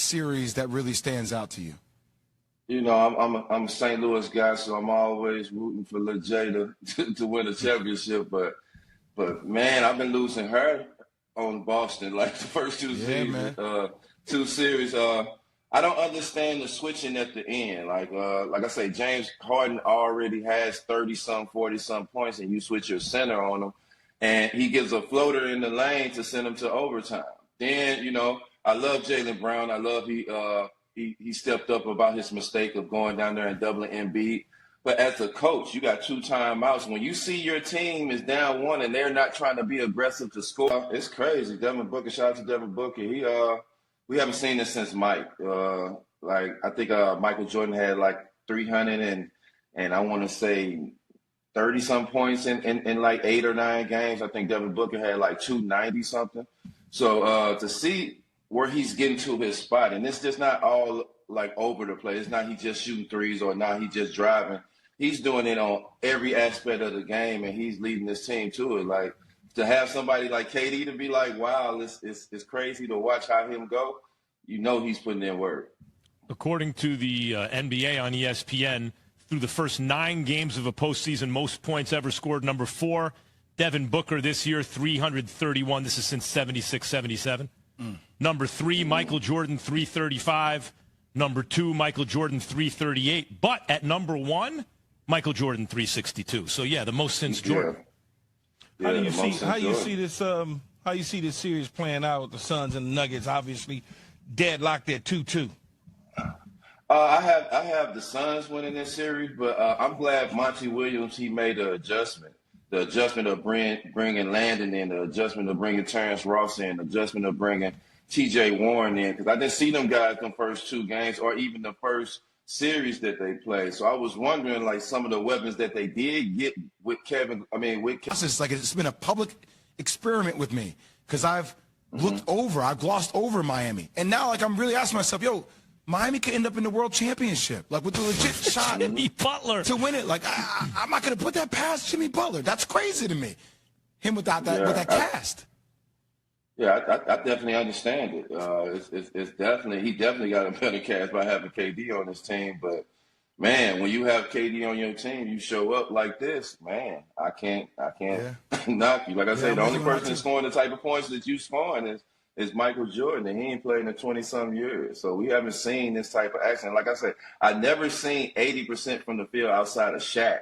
series that really stands out to you? You know, I'm a St. Louis guy, so I'm always rooting for Lil J to win a championship. But man, I've been losing her on Boston like the first two series. I don't understand the switching at the end. Like I say, James Harden already has 30-some, 40-some points, and you switch your center on him, and he gives a floater in the lane to send him to overtime. Then, you know, I love Jaylen Brown. I love he stepped up about his mistake of going down there and doubling Embiid. But as a coach, you got 2 timeouts. When you see your team is down 1 and they're not trying to be aggressive to score, it's crazy. Devin Booker, shout out to Devin Booker. We haven't seen this since Mike. I think Michael Jordan had like 300 and I want to say 30-some points in like 8 or 9 games. I think Devin Booker had like 290-something. So to see where he's getting to his spot, and it's just not all like over the place. It's not he just shooting threes or not he just driving. He's doing it on every aspect of the game, and he's leading this team to it. Like, to have somebody like KD to be like, wow, it's crazy to watch how him go, you know he's putting in work. According to the NBA on ESPN, through the first 9 games of a postseason, most points ever scored, number 4, Devin Booker this year, 331. This is since 76-77. Number 3, Michael Jordan, 335. Number 2, Michael Jordan, 338. But at number 1, Michael Jordan, 362. So, yeah, the most since Jordan. How do you see this series playing out with the Suns and the Nuggets? Obviously, deadlocked at 2-2. I have the Suns winning this series, but I'm glad Monty Williams, he made an adjustment. The adjustment of bringing Landon in, the adjustment of bringing Terrence Ross in, the adjustment of bringing T.J. Warren in, because I didn't see them guys the first 2 games or even the first series that they played. So I was wondering, like, some of the weapons that they did get with Kevin. It's like it's been a public experiment with me because I've I've glossed over Miami. And now, like, I'm really asking myself, yo, Miami could end up in the world championship, like with the legit shot Jimmy Butler to win it. Like, I'm not going to put that past Jimmy Butler. That's crazy to me. Him without that, with that cast. Yeah, I definitely understand it. It's definitely, he definitely got a better cast by having KD on his team. But man, when you have KD on your team, you show up like this, man. I can't knock you. Like I said, the only person that's scoring the type of points that you scoring is Michael Jordan, and he ain't played in 20-some years. So we haven't seen this type of action. Like I said, I never seen 80% from the field outside of Shaq.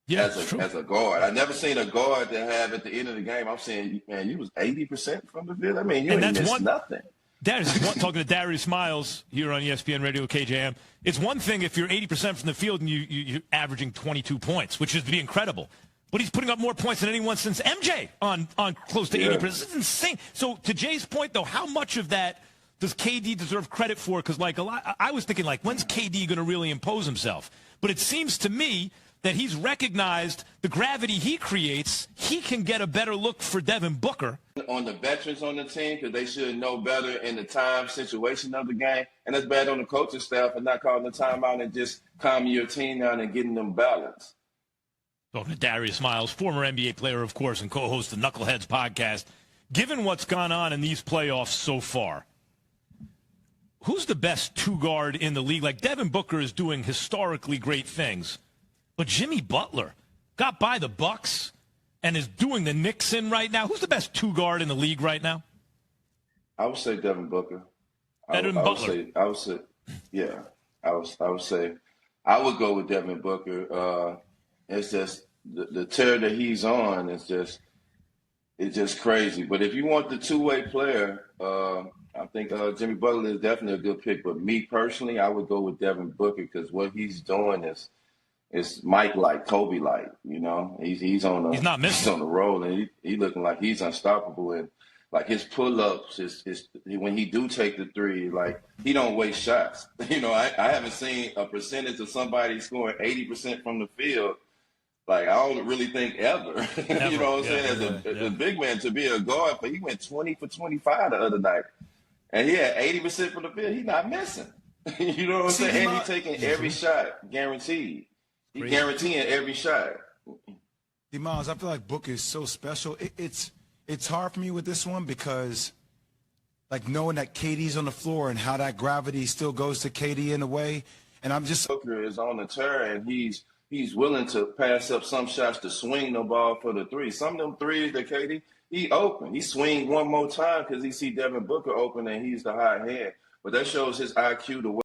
Yeah, as a guard. I've never seen a guard that have at the end of the game, I'm saying, man, you was 80% from the field. I mean, you ain't missed nothing. That is talking to Darius Miles here on ESPN Radio KJM. It's one thing if you're 80% from the field and you're averaging 22 points, which is to be incredible. But he's putting up more points than anyone since MJ on close to 80%. This is insane. So to Jay's point, though, how much of that does KD deserve credit for? Because like I was thinking, like, when's KD going to really impose himself? But it seems to me that he's recognized the gravity he creates, he can get a better look for Devin Booker. On the veterans on the team, because they should know better in the time situation of the game. And that's bad on the coaching staff for not calling the timeout and just calming your team down and getting them balanced. Talking to Darius Miles, former NBA player, of course, and co-host of the Knuckleheads podcast. Given what's gone on in these playoffs so far, who's the best 2-guard in the league? Like, Devin Booker is doing historically great things. But Jimmy Butler got by the Bucks and is doing the Knicks in right now. Who's the best 2-guard in the league right now? I would say Devin Booker. Butler. I would say, yeah. I would say I would go with Devin Booker. It's just the tear that he's on is just crazy. But if you want the 2-way player, I think Jimmy Butler is definitely a good pick. But me personally, I would go with Devin Booker because what he's doing is. It's Mike-like, Kobe-like, you know. He's on the he's on the roll, and he looking like he's unstoppable. And like his pull-ups, when he do take the 3, like he don't waste shots. You know, I haven't seen a percentage of somebody scoring 80% from the field. Like I don't really think ever. You know what I'm saying? As a big man to be a guard, but he went 20 for 25 the other night, and he had 80% from the field. He's not missing. You know what I'm saying? And he's taking every shot, guaranteed. He's guaranteeing every shot. Miles, I feel like Book is so special. It's hard for me with this one because like knowing that KD's on the floor and how that gravity still goes to KD in a way. And I'm just Booker is on the turn, and he's willing to pass up some shots to swing the ball for the three. Some of them threes that KD, he open. He swing one more time because he see Devin Booker open and he's the hot hand. But that shows his IQ, the way